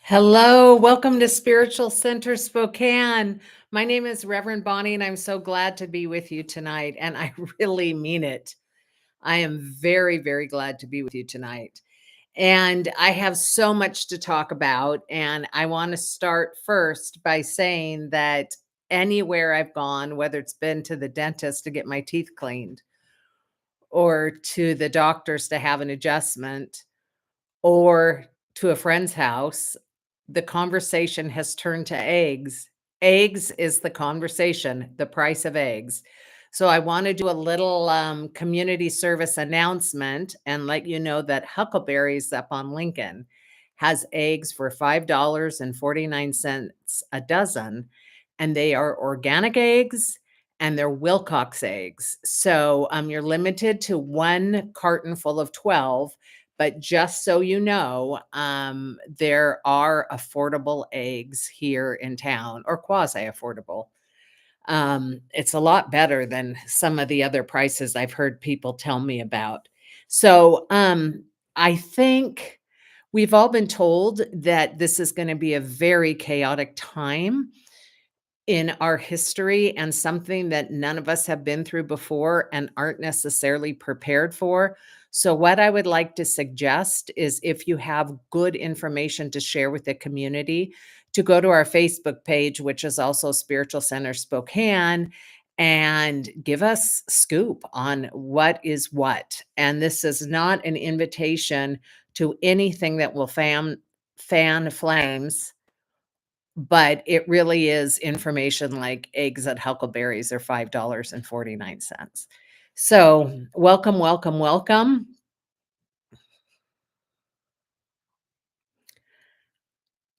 Hello, welcome to Spiritual Center Spokane. My name is Reverend Bonnie, and I'm so glad to be with you tonight. And I really mean it. I am very, very glad to be with you tonight. And I have so much to talk about. And I want to start first by saying that anywhere I've gone, whether it's been to the dentist to get my teeth cleaned, or to the doctors to have an adjustment, or to a friend's house, the conversation has turned to eggs. Eggs is the conversation, the price of eggs. So I want to do a little community service announcement and let you know that Huckleberries up on Lincoln has eggs for $5.49 a dozen, and they are organic eggs and they're Wilcox eggs. So you're limited to one carton full of 12. But just so you know, there are affordable eggs here in town, or quasi-affordable. It's a lot better than some of the other prices I've heard people tell me about. So, I think we've all been told that this is gonna be a very chaotic time in our history and something that none of us have been through before and aren't necessarily prepared for. So, what I would like to suggest is if you have good information to share with the community, to go to our Facebook page, which is also Spiritual Center Spokane, and give us scoop on what is what. And this is not an invitation to anything that will fan flames, but it really is information like eggs at Huckleberries are $5.49. So, welcome, welcome, welcome.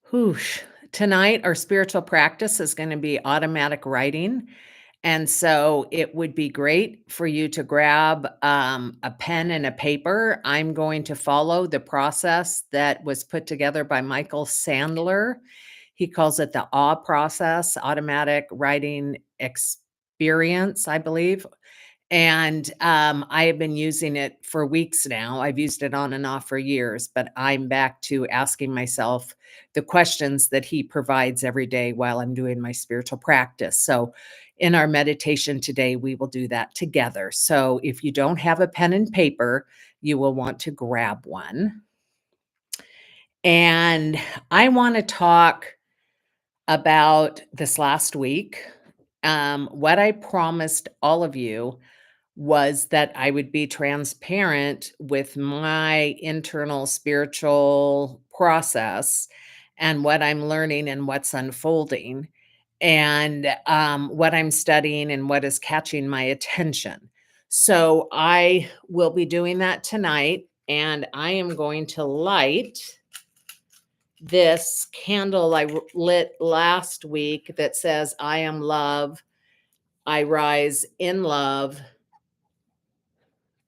Whoosh. Tonight, our spiritual practice is going to be automatic writing. And so it would be great for you to grab a pen and a paper. I'm going to follow the process that was put together by Michael Sandler. He calls it the AW process, automatic writing experience, I believe. And I have been using it for weeks now. I've used it on and off for years, but I'm back to asking myself the questions that he provides every day while I'm doing my spiritual practice. So, in our meditation today, we will do that together. So, if you don't have a pen and paper, you will want to grab one. And I want to talk about this last week. What I promised all of you was that I would be transparent with my internal spiritual process and what I'm learning and what's unfolding, and what I'm studying and what is catching my attention. So I will be doing that tonight, and I am going to light this candle I lit last week that says, I am love, I rise in love.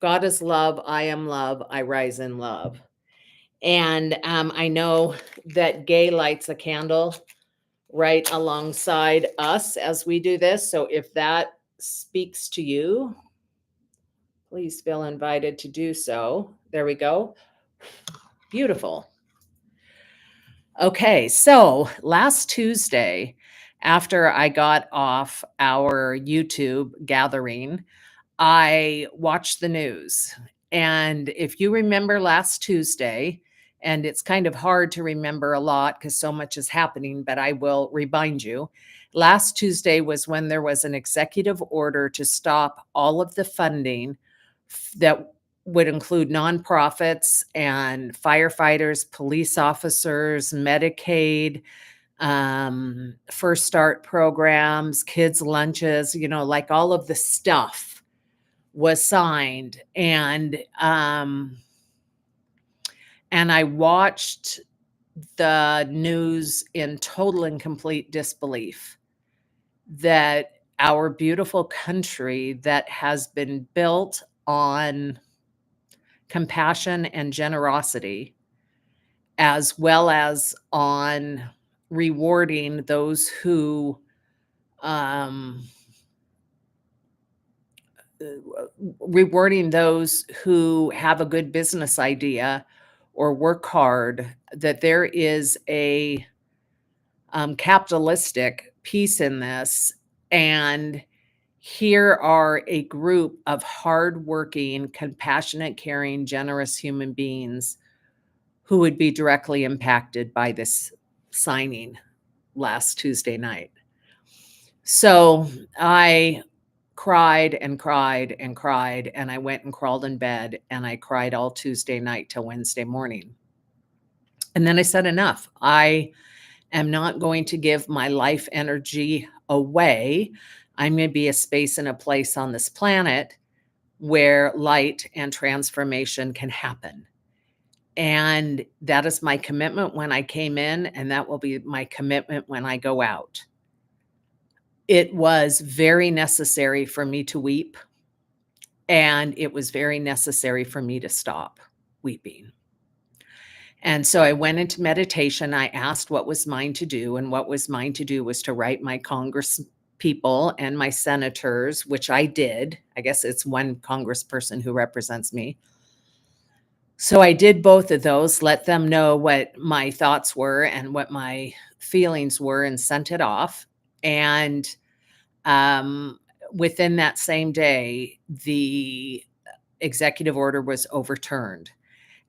God is love. I am love. I rise in love. And I know that Gay lights a candle right alongside us as we do this. So if that speaks to you, please feel invited to do so. There we go. Beautiful. Okay, so last Tuesday, after I got off our YouTube gathering, I watched the news. And if you remember last Tuesday, and it's kind of hard to remember a lot because so much is happening, but I will remind you. Last Tuesday was when there was an executive order to stop all of the funding that would include nonprofits and firefighters, police officers, Medicaid, First Start programs, kids' lunches, like all of the stuff was signed. And I watched the news in total and complete disbelief that our beautiful country that has been built on compassion and generosity, as well as on rewarding those who um, rewarding those who have a good business idea or work hard that there is a capitalistic piece in this, and here are a group of hardworking, compassionate, caring, generous human beings who would be directly impacted by this signing last Tuesday night. So I cried and cried and cried, and I went and crawled in bed, and I cried all Tuesday night till Wednesday morning. And then I said, enough. I am not going to give my life energy away. I'm going to be a space and a place on this planet where light and transformation can happen. And that is my commitment when I came in, and that will be my commitment when I go out. It was very necessary for me to weep, and it was very necessary for me to stop weeping. And so I went into meditation. I asked what was mine to do, and what was mine to do was to write my Congress people and my senators, which I did. I guess it's one congressperson who represents me. So I did both of those, let them know what my thoughts were and what my feelings were, and sent it off. And within that same day, the executive order was overturned.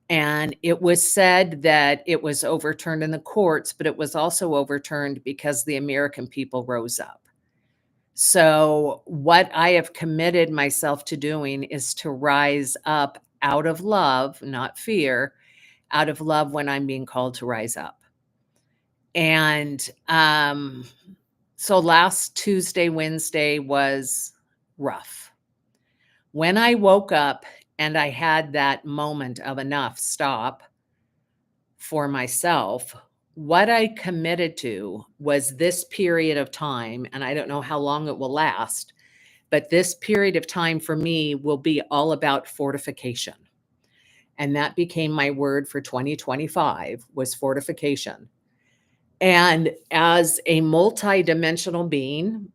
And it was said that it was overturned in the courts, but it was also overturned because the American people rose up. So, what I have committed myself to doing is to rise up out of love, not fear, out of love when I'm being called to rise up. And so last Tuesday, Wednesday was rough. When I woke up and I had that moment of enough, stop for myself, what I committed to was this period of time, and I don't know how long it will last, but this period of time for me will be all about fortification. And that became my word for 2025 was fortification. And as a multidimensional being,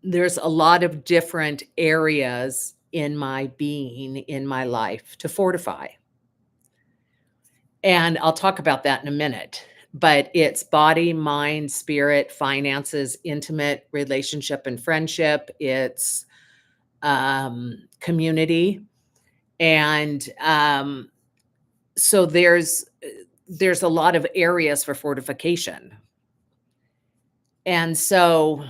there's a lot of different areas in my being, in my life to fortify. And I'll talk about that in a minute. But it's body, mind, spirit, finances, intimate relationship and friendship. It's community. And so there's a lot of areas for fortification. And so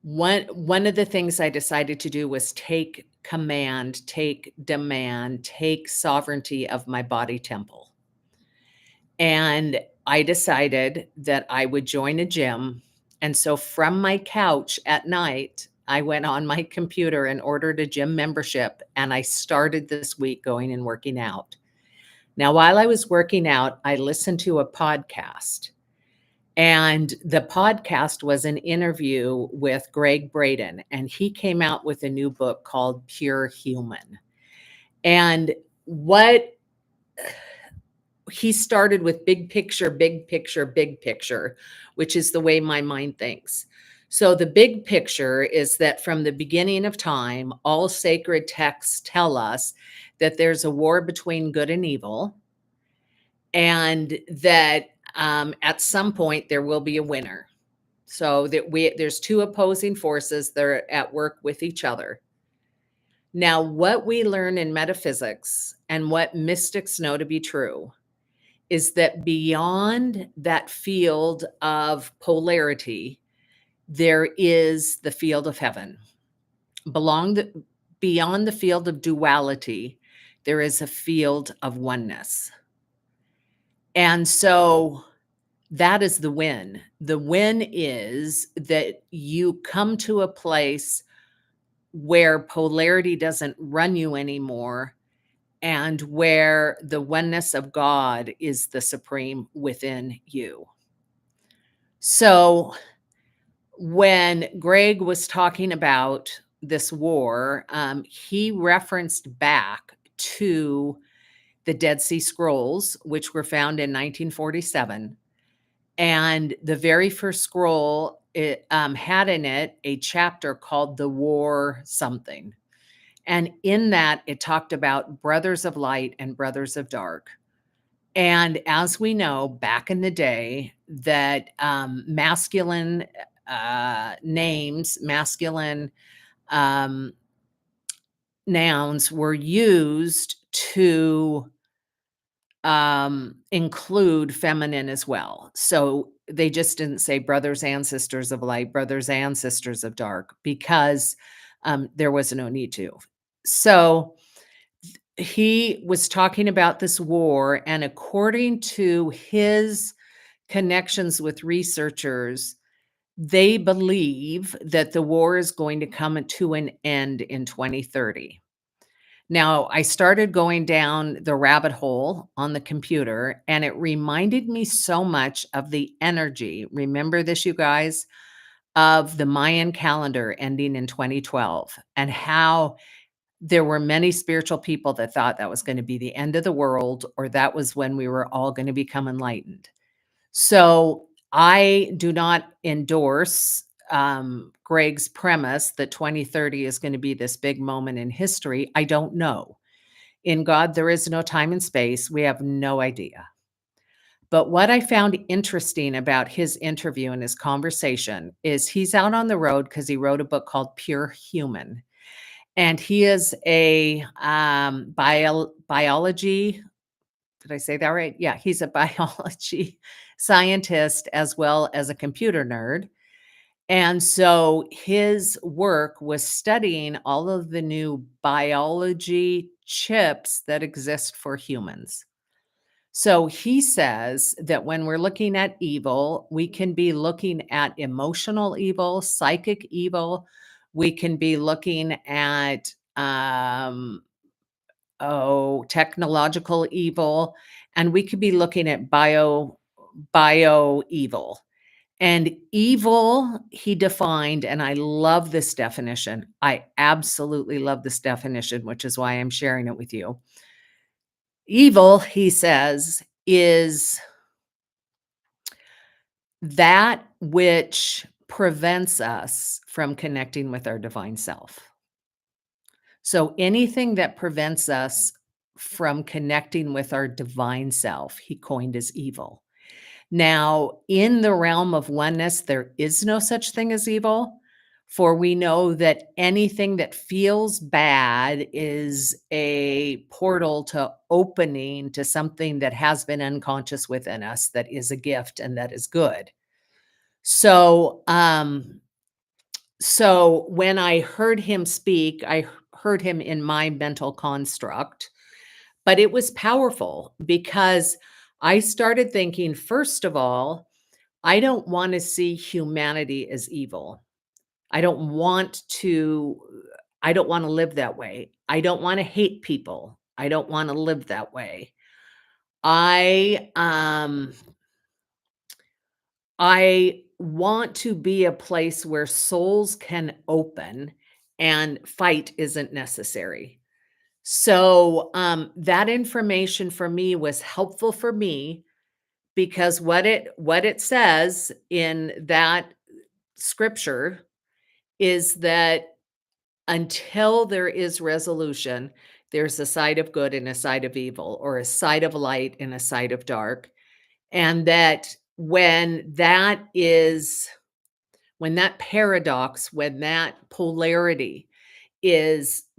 one of the things I decided to do was take command, take demand, take sovereignty of my body temple. And I decided that I would join a gym. And so from my couch at night, I went on my computer and ordered a gym membership. And I started this week going and working out. Now, while I was working out, I listened to a podcast. And the podcast was an interview with Greg Braden, and he came out with a new book called Pure Human. And what he started with big picture, big picture, big picture, which is the way my mind thinks. So the big picture is that from the beginning of time, all sacred texts tell us that there's a war between good and evil, and that at some point there will be a winner. So that there's two opposing forces that are at work with each other. Now, what we learn in metaphysics and what mystics know to be true is that beyond that field of polarity, there is the field of heaven. Beyond the field of duality, there is a field of oneness. And so that is the win. The win is that you come to a place where polarity doesn't run you anymore, and where the oneness of God is the supreme within you. So when Greg was talking about this war, he referenced back to the Dead Sea Scrolls, which were found in 1947. And the very first scroll, it had in it a chapter called The War Something. And in that, it talked about brothers of light and brothers of dark. And as we know, back in the day, that masculine names, masculine um, nouns were used to include feminine as well. So they just didn't say brothers and sisters of light, brothers and sisters of dark, because there was no need to. So he was talking about this war, and according to his connections with researchers, they believe that the war is going to come to an end in 2030. Now, I started going down the rabbit hole on the computer, and it reminded me so much of the energy. Remember this, you guys, of the Mayan calendar ending in 2012, and how there were many spiritual people that thought that was going to be the end of the world, or that was when we were all going to become enlightened. So I do not endorse Greg's premise that 2030 is going to be this big moment in history. I don't know. In God, there is no time and space. We have no idea. But what I found interesting about his interview and his conversation is he's out on the road because he wrote a book called Pure Human. And he is a biology. Did I say that right? Yeah, he's a biology scientist as well as a computer nerd. And so his work was studying all of the new biology chips that exist for humans. So he says that when we're looking at evil, we can be looking at emotional evil, psychic evil. We can be looking at technological evil, and we could be looking at bio evil. And evil, he defined, and I love this definition. I absolutely love this definition, which is why I'm sharing it with you. Evil, he says, is that which prevents us from connecting with our divine self. So anything that prevents us from connecting with our divine self, he coined as evil. Now, in the realm of oneness, there is no such thing as evil, for we know that anything that feels bad is a portal to opening to something that has been unconscious within us that is a gift and that is good. So, so when I heard him speak, I heard him in my mental construct, but it was powerful because I started thinking, first of all, I don't want to see humanity as evil. I don't want to I don't want to live that way. I don't want to hate people. I don't want to live that way. I um I want to be a place where souls can open and fight isn't necessary. So that information for me was helpful for me because what it says in that scripture is that until there is resolution, there's a side of good and a side of evil, or a side of light and a side of dark. And that when that paradox, when that polarity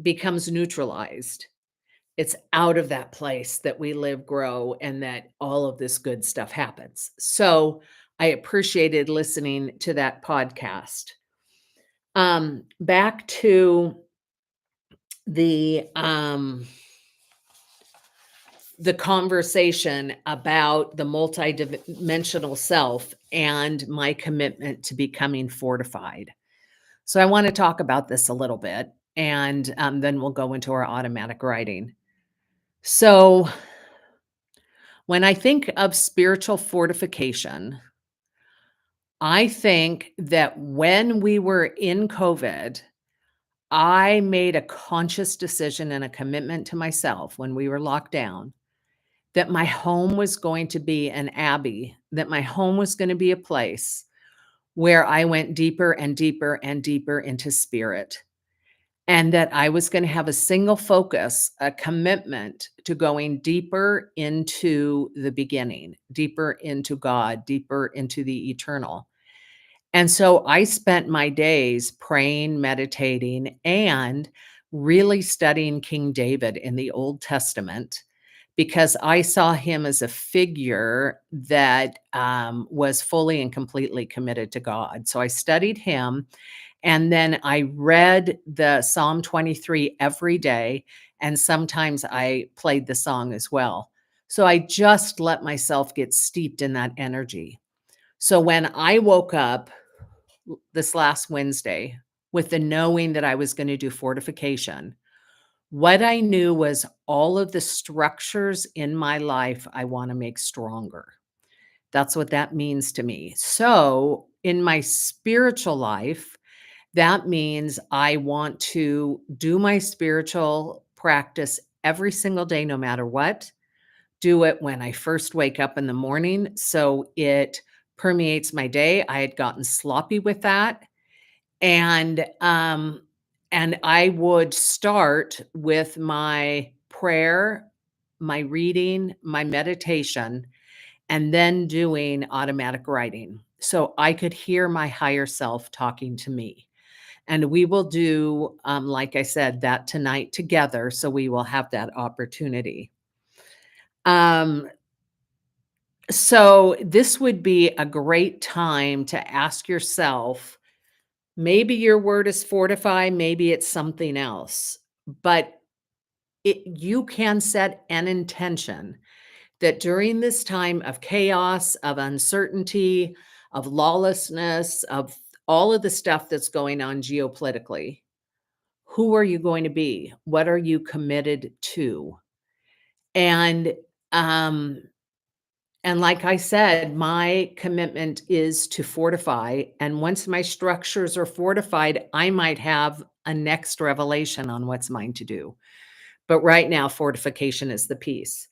becomes neutralized, it's out of that place that we live, grow, and that all of this good stuff happens. So I appreciated listening to that podcast. Back to the um the conversation about the multidimensional self and my commitment to becoming fortified. So I want to talk about this a little bit, and then we'll go into our automatic writing. So when I think of spiritual fortification, I think that when we were in COVID, I made a conscious decision and a commitment to myself when we were locked down that my home was going to be an abbey, that my home was going to be a place where I went deeper and deeper and deeper into spirit. and that I was going to have a single focus, a commitment to going deeper into the beginning, deeper into God, deeper into the eternal. And so I spent my days praying, meditating, and really studying King David in the Old Testament because I saw him as a figure that was fully and completely committed to God. So I studied him, and then I read the Psalm 23 every day, and sometimes I played the song as well. So I just let myself get steeped in that energy. So when I woke up this last Wednesday with the knowing that I was going to do fortification, what I knew was all of the structures in my life I want to make stronger. That's what that means to me. So, in my spiritual life, that means I want to do my spiritual practice every single day, no matter what. Do it when I first wake up in the morning so it permeates my day. I had gotten sloppy with that. And, um, and I would start with my prayer, my reading, my meditation, and then doing automatic writing. So I could hear my higher self talking to me. And we will do, like I said, that tonight together. So we will have that opportunity. Um, so this would be a great time to ask yourself, maybe your word is fortify, maybe it's something else, but you can set an intention that during this time of chaos, of uncertainty, of lawlessness, of all of the stuff that's going on geopolitically, who are you going to be? What are you committed to? And um and like I said, my commitment is to fortify. And once my structures are fortified, I might have a next revelation on what's mine to do. But right now, fortification is the piece.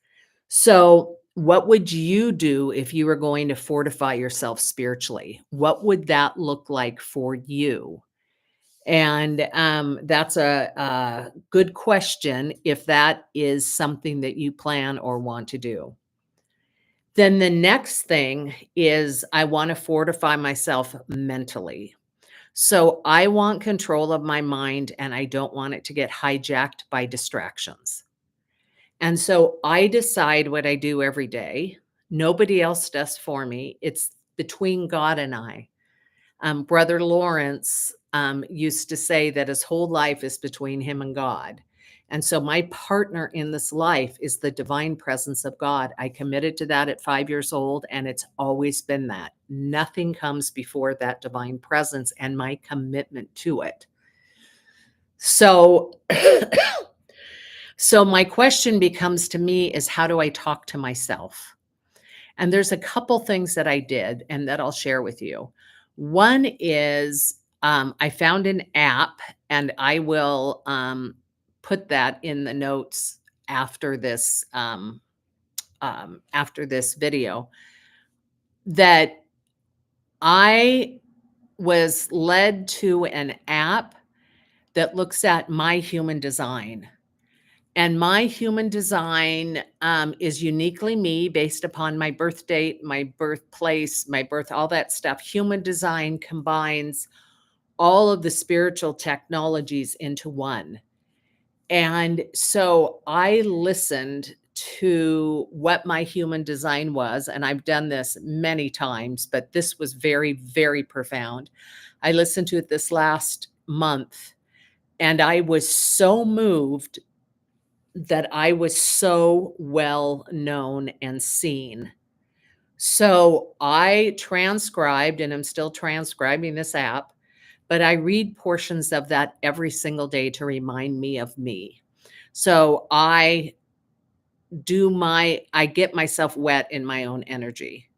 So, what would you do if you were going to fortify yourself spiritually? What would that look like for you? And that's a good question if that is something that you plan or want to do. Then the next thing is I wanna fortify myself mentally. So I want control of my mind, and I don't want it to get hijacked by distractions. And so I decide what I do every day. Nobody else does for me. It's between God and I. Brother Lawrence used to say that his whole life is between him and God. And so my partner in this life is the divine presence of God. I committed to that at 5 years old, and it's always been that. Nothing comes before that divine presence and my commitment to it. So, so my question becomes to me is how do I talk to myself? And there's a couple things that I did and that I'll share with you. One is I found an app, and I will put that in the notes after this video. That I was led to an app that looks at my human design. And my human design is uniquely me based upon my birth date, my birthplace, my birth, all that stuff. Human design combines all of the spiritual technologies into one. And so I listened to what my human design was, and I've done this many times, but this was very, very profound. I listened to it this last month, and I was so moved that I was so well known and seen. So I transcribed, and I'm still transcribing this app, but I read portions of that every single day to remind me of me. So I get myself wet in my own energy.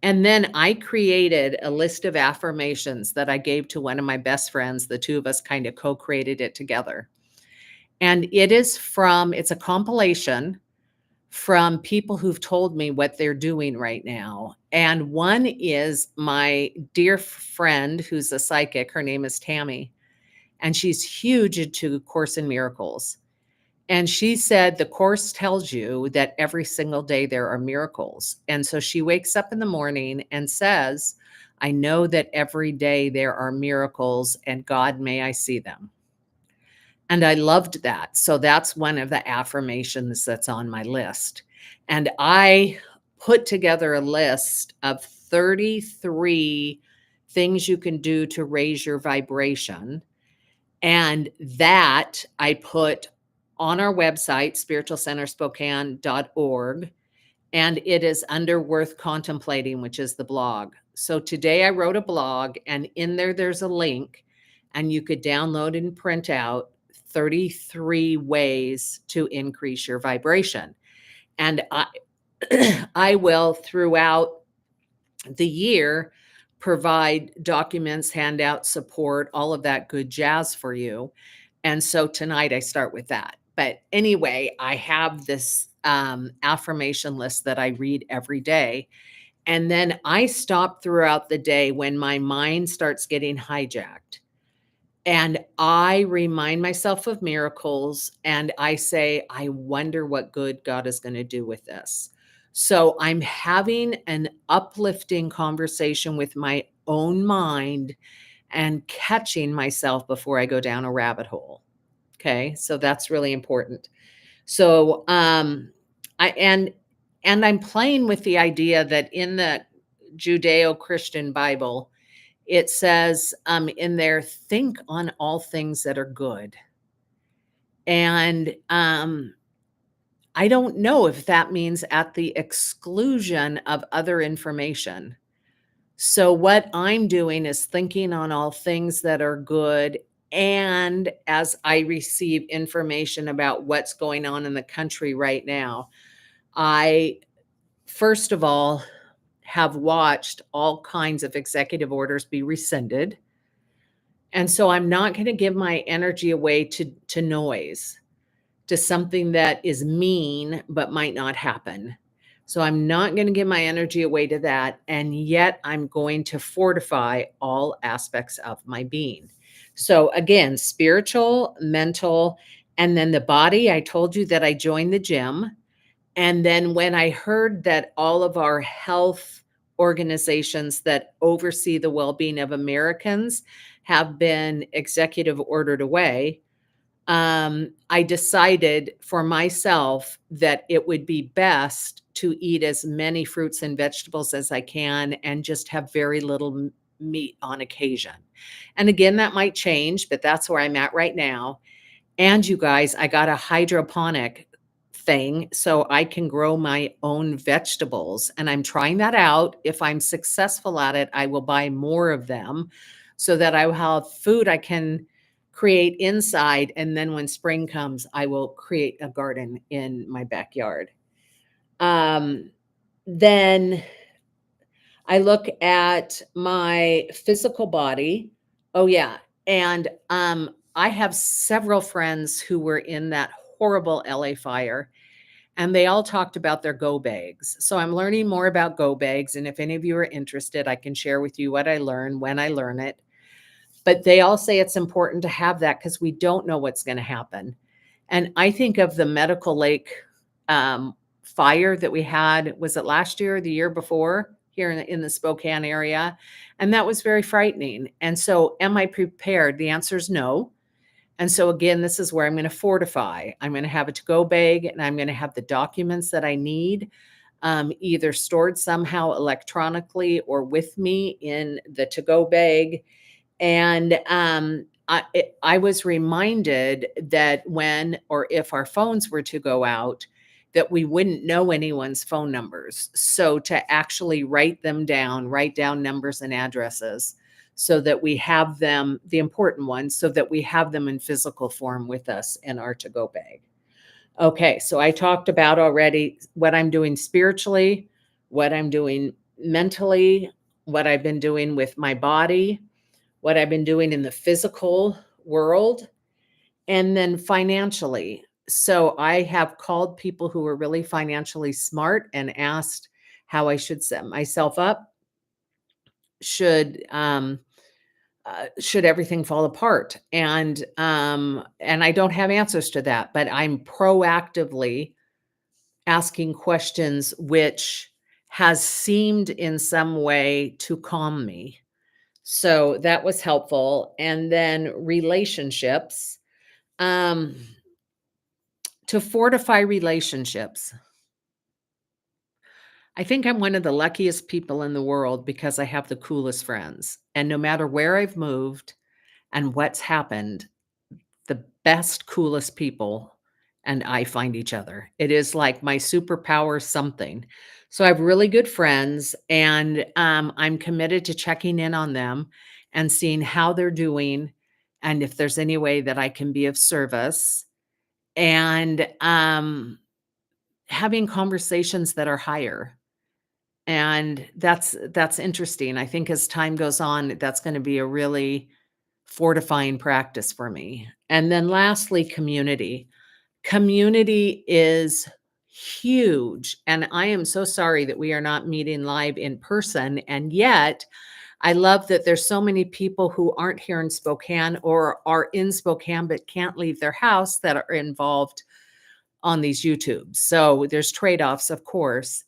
And then I created a list of affirmations that I gave to one of my best friends. The two of us kind of co-created it together. And it's a compilation from people who've told me what they're doing right now. And one is my dear friend who's a psychic. Her name is Tammy. and she's huge into Course in Miracles. And she said the Course tells you that every single day there are miracles. And so she wakes up in the morning and says, I know that every day there are miracles, and God, may I see them. And I loved that. So that's one of the affirmations that's on my list. And I put together a list of 33 things you can do to raise your vibration. And that I put on our website, spiritualcenterspokane.org. And it is under Worth Contemplating, which is the blog. So today I wrote a blog, and in there, there's a link, and you could download and print out 33 ways to increase your vibration. And I will, throughout the year, provide documents, handouts, support, all of that good jazz for you. And so tonight I start with that. But anyway, I have this affirmation list that I read every day. And then I stop throughout the day when my mind starts getting hijacked. And I remind myself of miracles, and I say, I wonder what good God is going to do with this. So I'm having an uplifting conversation with my own mind and catching myself before I go down a rabbit hole. Okay. So that's really important. So I and I'm playing with the idea that in the Judeo-Christian Bible, it says in there, think on all things that are good. And I don't know if that means at the exclusion of other information. So, what I'm doing is thinking on all things that are good. And as I receive information about what's going on in the country right now, I, first of all, have watched all kinds of executive orders be rescinded. And so I'm not going to give my energy away to noise, to something that is mean but might not happen. So I'm not going to give my energy away to that, and yet I'm going to fortify all aspects of my being. So again, spiritual, mental, and then the body. I told you that I joined the gym. And then when I heard that all of our health organizations that oversee the well-being of Americans have been executive ordered away, I decided for myself that it would be best to eat as many fruits and vegetables as I can and just have very little meat on occasion. And again, that might change, but that's where I'm at right now. And you guys, I got a hydroponic thing so I can grow my own vegetables. And I'm trying that out. If I'm successful at it, I will buy more of them so that I will have food I can create inside. And then when spring comes, I will create a garden in my backyard. Um, then I look at my physical body. Oh, yeah. And I have several friends who were in that horrible LA fire, and they all talked about their go bags. So I'm learning more about go bags. And if any of you are interested, I can share with you what I learn when I learn it. But they all say it's important to have that because we don't know what's going to happen. And I think of the Medical Lake fire that we had, was it last year or the year before here in the Spokane area? And that was very frightening. And so, am I prepared? The answer is no. And so, again, this is where I'm going to fortify. I'm going to have a to go bag, and I'm going to have the documents that I need either stored somehow electronically or with me in the to go bag. And I was reminded that when or if our phones were to go out, that we wouldn't know anyone's phone numbers. So to actually write down numbers and addresses so that we have them, the important ones, so that we have them in physical form with us in our to go bag. Okay, so I talked about already what I'm doing spiritually, what I'm doing mentally, what I've been doing with my body, what I've been doing in the physical world, and then financially. So I have called people who are really financially smart and asked how I should set myself up. Should should everything fall apart? And I don't have answers to that, but I'm proactively asking questions which has seemed in some way to calm me. So that was helpful. And then relationships, um, to fortify relationships. I think I'm one of the luckiest people in the world because I have the coolest friends. And no matter where I've moved and what's happened, the best, coolest people and I find each other. It is like my superpower something. So I have really good friends, and I'm committed to checking in on them and seeing how they're doing and if there's any way that I can be of service, and having conversations that are higher. And that's interesting. I think as time goes on, that's going to be a really fortifying practice for me. And then lastly, community. Community is huge, and I am so sorry that we are not meeting live in person, and yet I love that there's so many people who aren't here in Spokane or are in Spokane but can't leave their house that are involved on these YouTubes. So there's trade-offs, of course.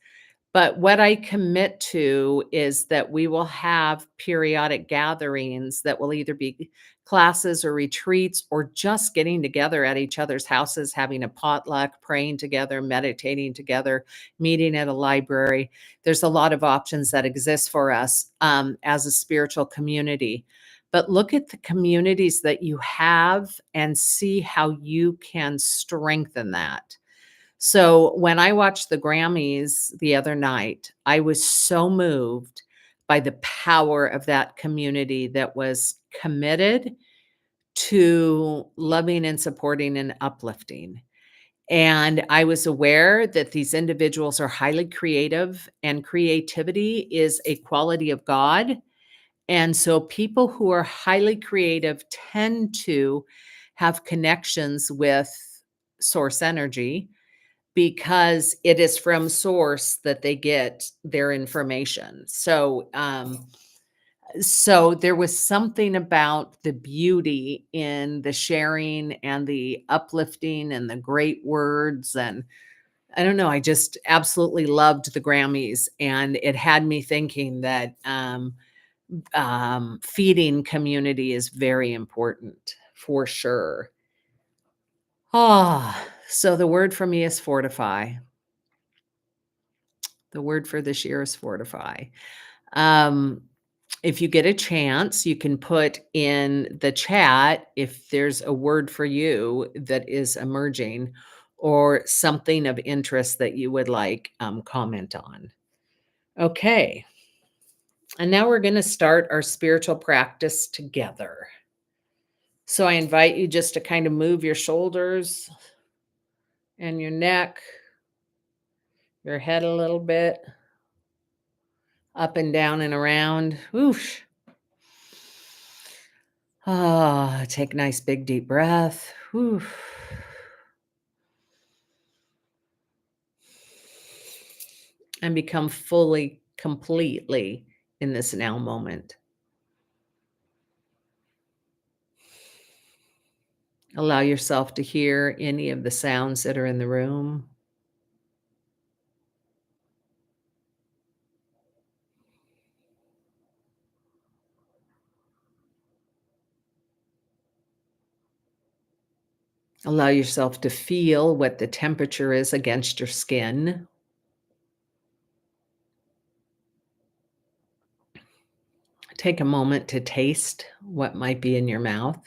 But what I commit to is that we will have periodic gatherings that will either be classes or retreats or just getting together at each other's houses, having a potluck, praying together, meditating together, meeting at a library. There's a lot of options that exist for us as a spiritual community. But look at the communities that you have and see how you can strengthen that. So when I watched the Grammys the other night, I was so moved by the power of that community that was committed to loving and supporting and uplifting. And I was aware that these individuals are highly creative, and creativity is a quality of God. And so people who are highly creative tend to have connections with source energy because it is from source that they get their information. So there was something about the beauty in the sharing and the uplifting and the great words, and I don't know, I just absolutely loved the Grammys, and it had me thinking that, feeding community is very important for sure. So the word for me is fortify. The word for this year is fortify. Um, if you get a chance, you can put in the chat if there's a word for you that is emerging or something of interest that you would like comment on. Okay. And now we're going to start our spiritual practice together. So I invite you just to kind of move your shoulders and your neck, your head a little bit, up and down and around. Whoosh. Take a nice big deep breath. Whew. And become fully, completely in this now moment. Allow yourself to hear any of the sounds that are in the room. Allow yourself to feel what the temperature is against your skin. Take a moment to taste what might be in your mouth.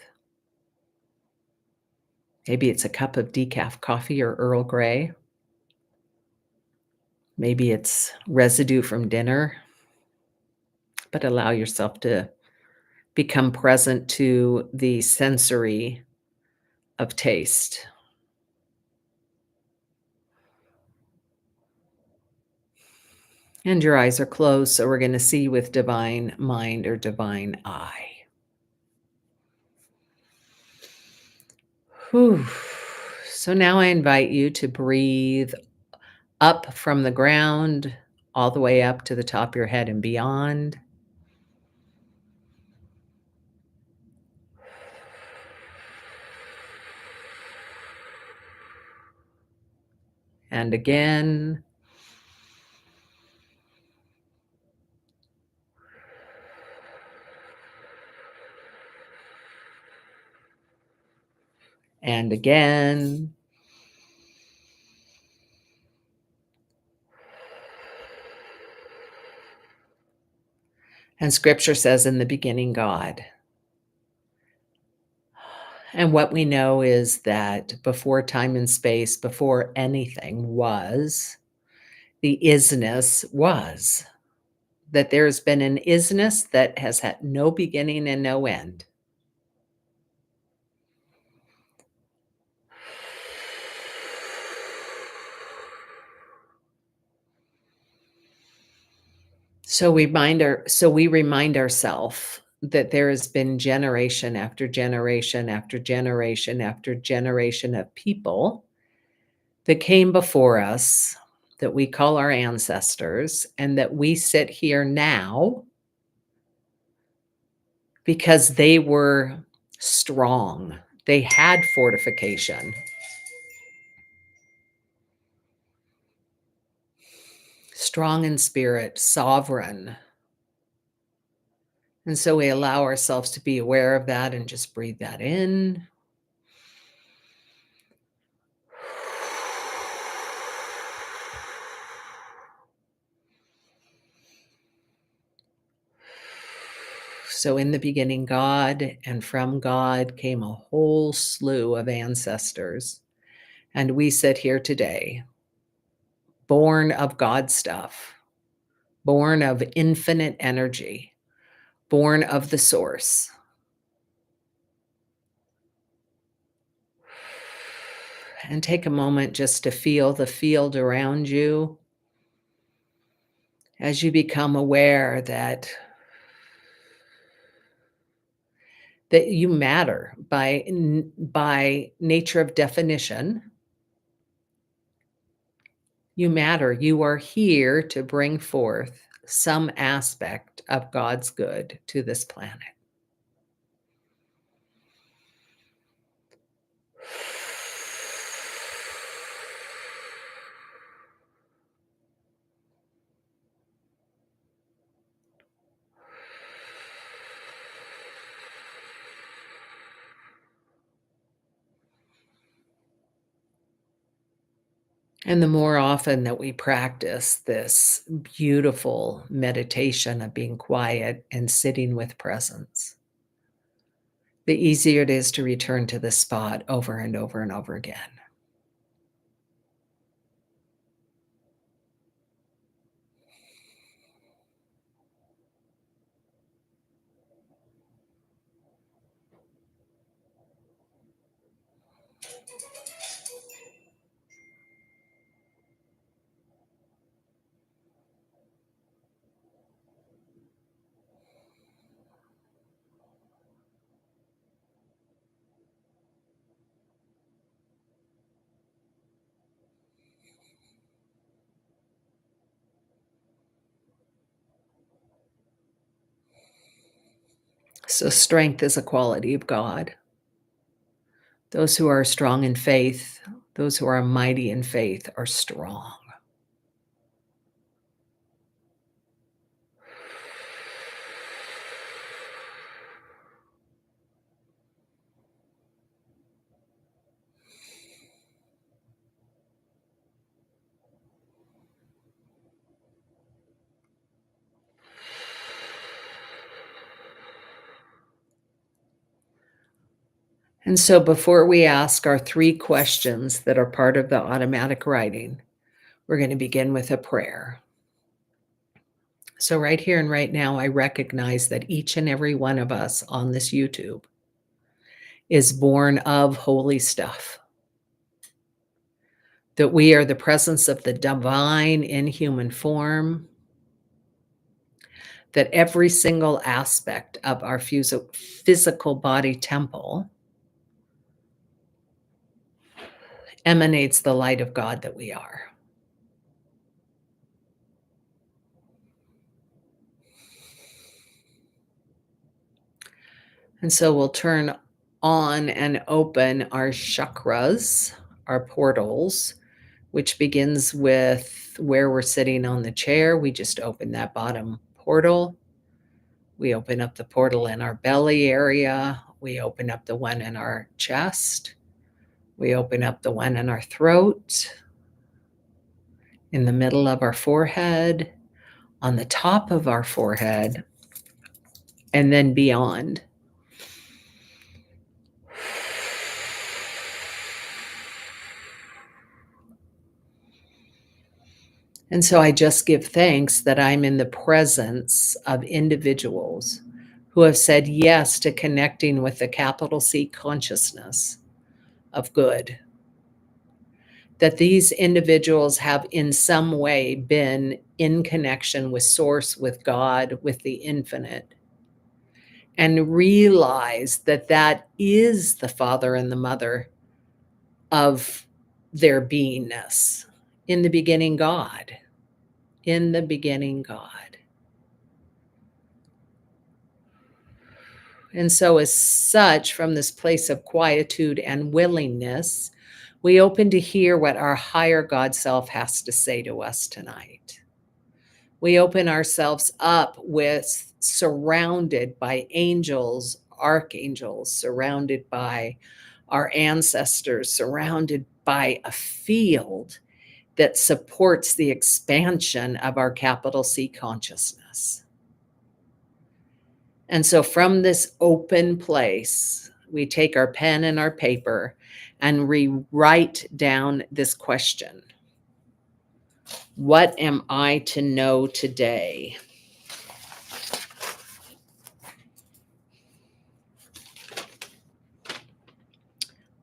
Maybe it's a cup of decaf coffee or Earl Grey. Maybe it's residue from dinner, but allow yourself to become present to the sensory of taste. And your eyes are closed, so we're going to see with divine mind or divine eye. Whew. So now I invite you to breathe up from the ground, all the way up to the top of your head and beyond. And again. And again. And scripture says, in the beginning, God. And what we know is that before time and space, before anything was, the isness was. That there's been an isness that has had no beginning and no end. So we remind ourselves that there has been generation after generation after generation after generation of people that came before us that we call our ancestors, and that we sit here now because they were strong. They had fortification. Strong in spirit, sovereign. And so we allow ourselves to be aware of that and just breathe that in. So, in the beginning, God, and from God came a whole slew of ancestors. And we sit here today, born of God stuff, born of infinite energy, born of the source. And take a moment just to feel the field around you as you become aware that you matter by nature of definition. You matter. You are here to bring forth some aspect of God's good to this planet. And the more often that we practice this beautiful meditation of being quiet and sitting with presence, the easier it is to return to this spot over and over and over again. So, strength is a quality of God. Those who are strong in faith, those who are mighty in faith, are strong. And so, before we ask our 3 questions that are part of the automatic writing, we're going to begin with a prayer. So, right here and right now, I recognize that each and every one of us on this YouTube is born of holy stuff, that we are the presence of the divine in human form, that every single aspect of our physical body temple emanates the light of God that we are. And so we'll turn on and open our chakras, our portals, which begins with where we're sitting on the chair. We just open that bottom portal. We open up the portal in our belly area. We open up the one in our chest. We open up the one in our throat, in the middle of our forehead, on the top of our forehead, and then beyond. And so I just give thanks that I'm in the presence of individuals who have said yes to connecting with the capital C consciousness of good. That these individuals have in some way been in connection with Source, with God, with the infinite, and realize that that is the father and the mother of their beingness. In the beginning, God. In the beginning, God. And so, as such, from this place of quietude and willingness, we open to hear what our higher God self has to say to us tonight. We open ourselves up with surrounded by angels, archangels, surrounded by our ancestors, surrounded by a field that supports the expansion of our capital C consciousness. And so from this open place, we take our pen and our paper and we write down this question. What am I to know today?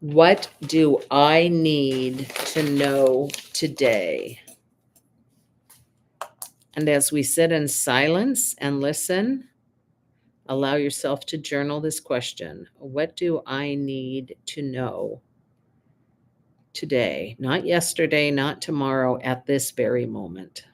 What do I need to know today? And as we sit in silence and listen, allow yourself to journal this question. What do I need to know today? Not yesterday, not tomorrow, at this very moment.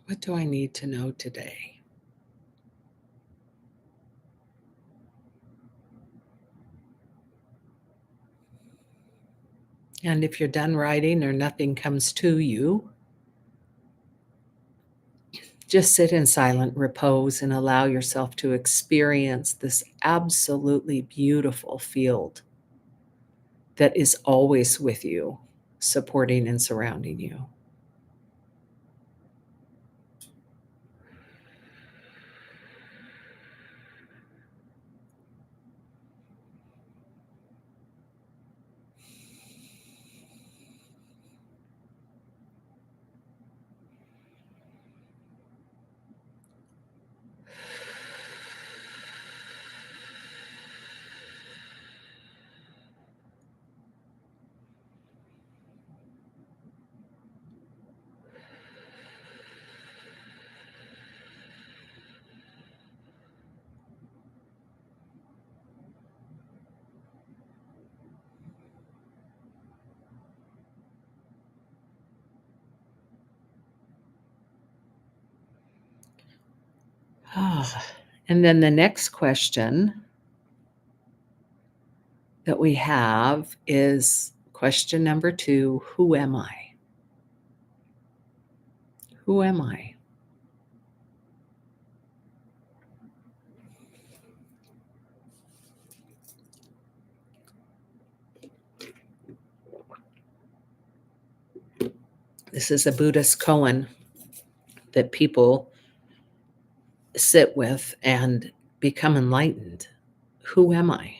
What do I need to know today? And if you're done writing or nothing comes to you, just sit in silent repose and allow yourself to experience this absolutely beautiful field that is always with you, supporting and surrounding you. Ah, and then the next question, that we have is question number 2, who am I? Who am I? This is a Buddhist koan that people sit with and become enlightened. Who am I?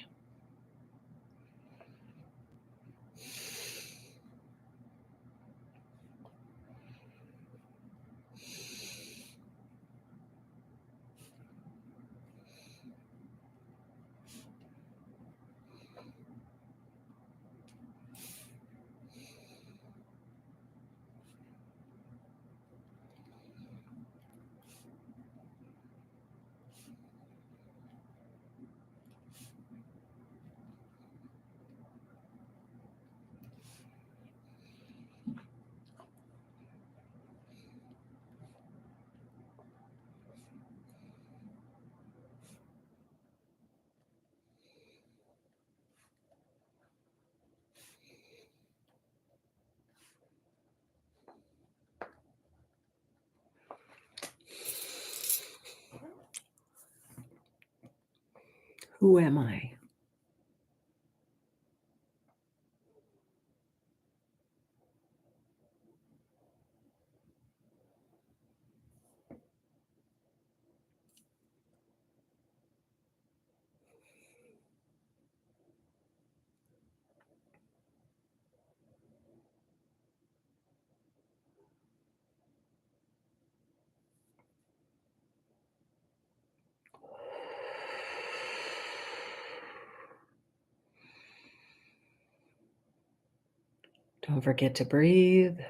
Who am I? Don't forget to breathe.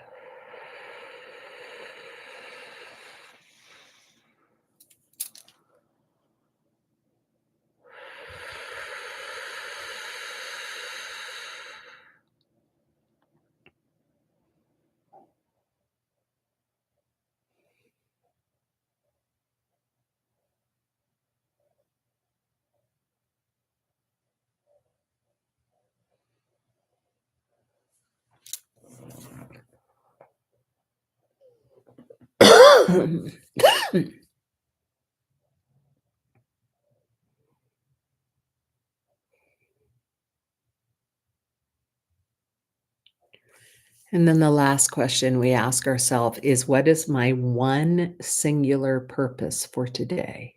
And then the last question we ask ourselves is, what is my one singular purpose for today?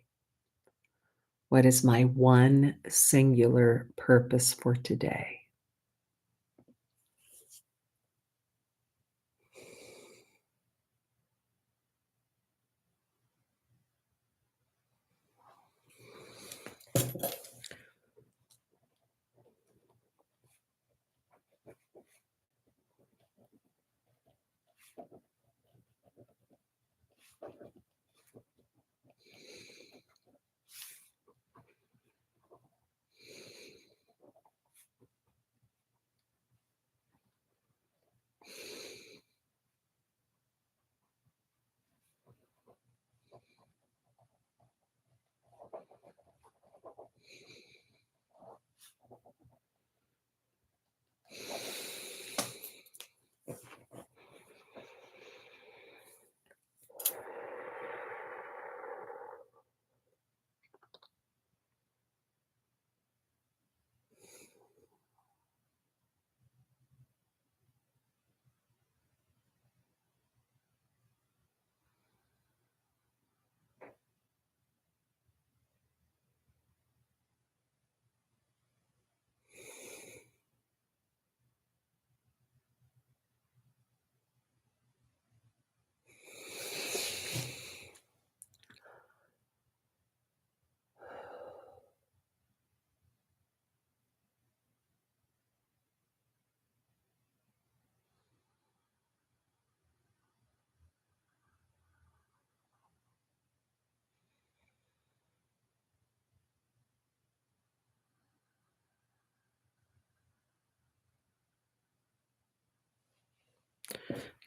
What is my one singular purpose for today?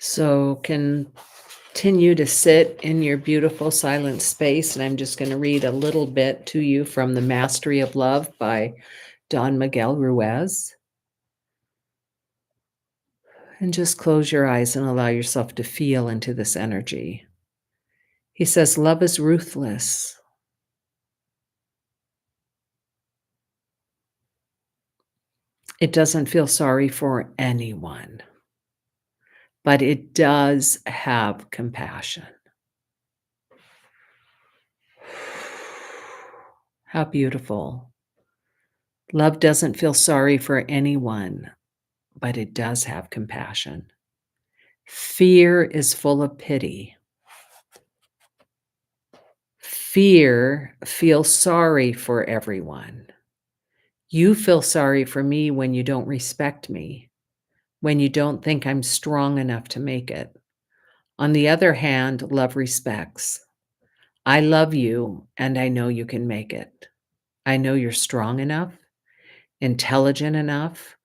So continue to sit in your beautiful silent space. And I'm just going to read a little bit to you from The Mastery of Love by Don Miguel Ruiz. And just close your eyes and allow yourself to feel into this energy. He says, love is ruthless. It doesn't feel sorry for anyone, but it does have compassion. How beautiful. Love doesn't feel sorry for anyone, but it does have compassion. Fear is full of pity. Fear feels sorry for everyone. You feel sorry for me when you don't respect me, when you don't think I'm strong enough to make it. On the other hand, love respects. I love you, and I know you can make it. I know you're strong enough, intelligent enough,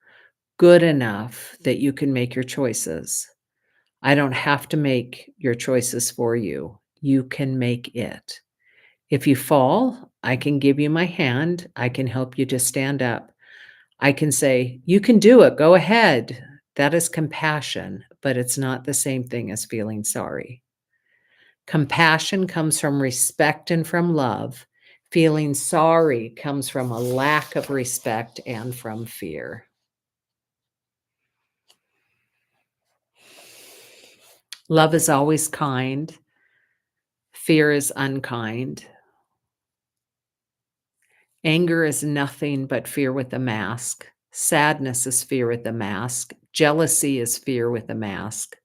good enough that you can make your choices. I don't have to make your choices for you. You can make it. If you fall, I can give you my hand. I can help you to stand up. I can say, you can do it. Go ahead. That is compassion, but it's not the same thing as feeling sorry. Compassion comes from respect and from love. Feeling sorry comes from a lack of respect and from fear. Love is always kind. Fear is unkind. Anger is nothing but fear with a mask. Sadness is fear with a mask. Jealousy is fear with a mask.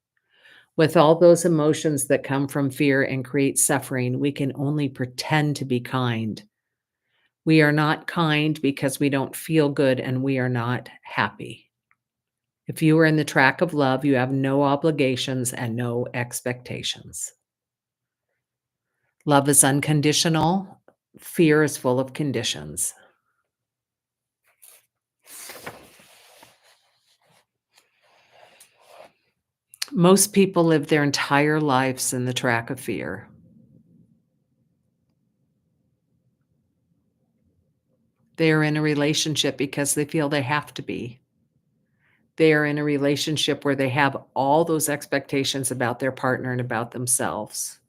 With all those emotions that come from fear and create suffering, we can only pretend to be kind. We are not kind because we don't feel good and we are not happy. If you are in the track of love, you have no obligations and no expectations. Love is unconditional. Fear is full of conditions. Most people live their entire lives in the track of fear. They are in a relationship because they feel they have to be. They are in a relationship where they have all those expectations about their partner and about themselves.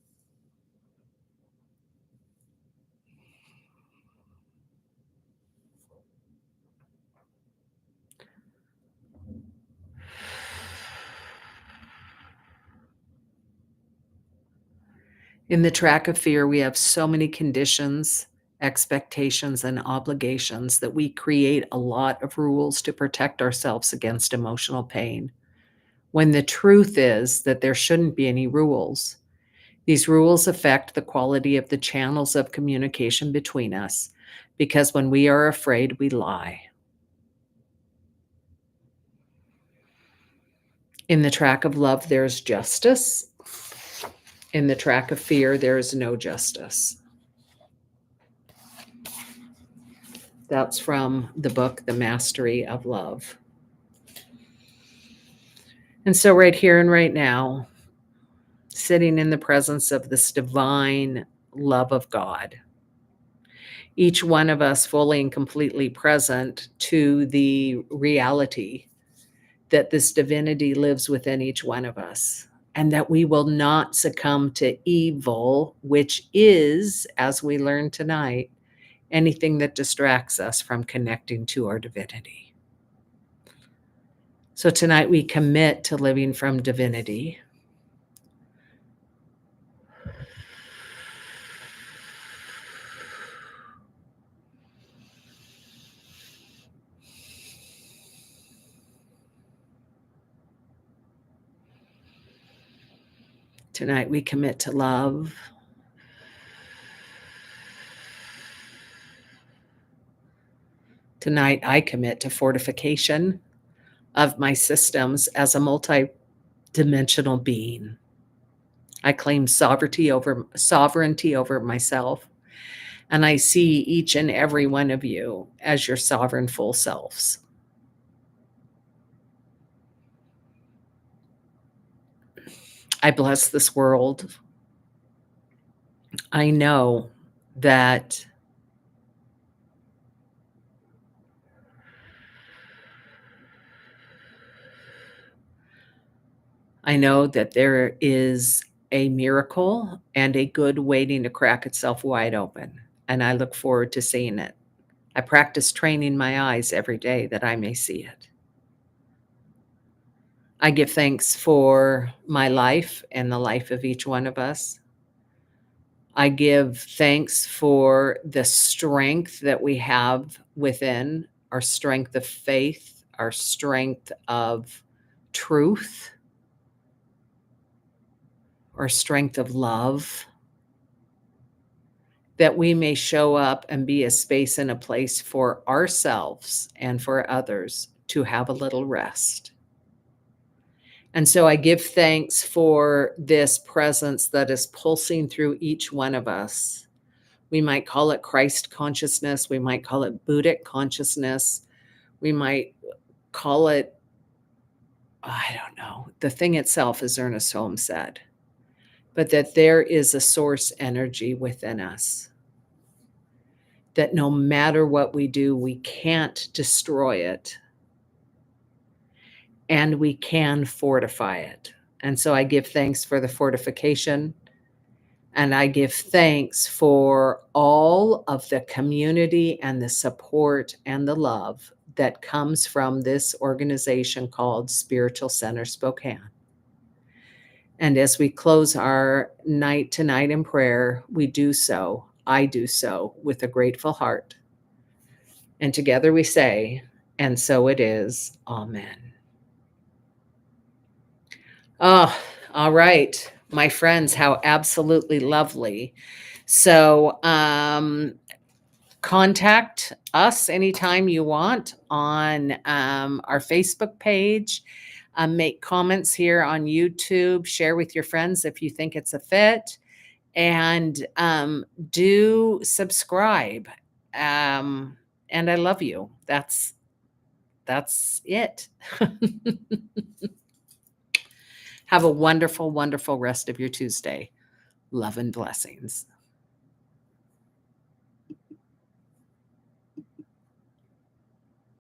In the track of fear, we have so many conditions, expectations, and obligations that we create a lot of rules to protect ourselves against emotional pain. When the truth is that there shouldn't be any rules. These rules affect the quality of the channels of communication between us because when we are afraid, we lie. In the track of love, there's justice. In the track of fear, there is no justice. That's from the book, The Mastery of Love. And so, right here and right now, sitting in the presence of this divine love of God, each one of us fully and completely present to the reality that this divinity lives within each one of us, and that we will not succumb to evil, which is, as we learned tonight, anything that distracts us from connecting to our divinity. So tonight we commit to living from divinity. Tonight we commit to love. Tonight I commit to fortification of my systems as a multi-dimensional being. I claim sovereignty over myself, and I see each and every one of you as your sovereign full selves. I bless this world. I know that I know that there is a miracle and a good waiting to crack itself wide open, and I look forward to seeing it. I practice training my eyes every day that I may see it. I give thanks for my life and the life of each one of us. I give thanks for the strength that we have within, our strength of faith, our strength of truth, our strength of love, that we may show up and be a space and a place for ourselves and for others to have a little rest. And so I give thanks for this presence that is pulsing through each one of us. We might call it Christ consciousness. We might call it Buddhic consciousness. We might call it, I don't know, the thing itself, as Ernest Holmes said, but that there is a source energy within us, that no matter what we do, we can't destroy it and we can fortify it. And so I give thanks for the fortification. And I give thanks for all of the community and the support and the love that comes from this organization called Spiritual Center Spokane. And as we close our night tonight in prayer, we do so, I do so with a grateful heart. And together we say, and so it is, Amen. Oh, all right. My friends, how absolutely lovely. So, contact us anytime you want on our Facebook page. Make comments here on YouTube. Share with your friends if you think it's a fit. And do subscribe. And I love you. That's it. Have a wonderful, wonderful rest of your Tuesday. Love and blessings.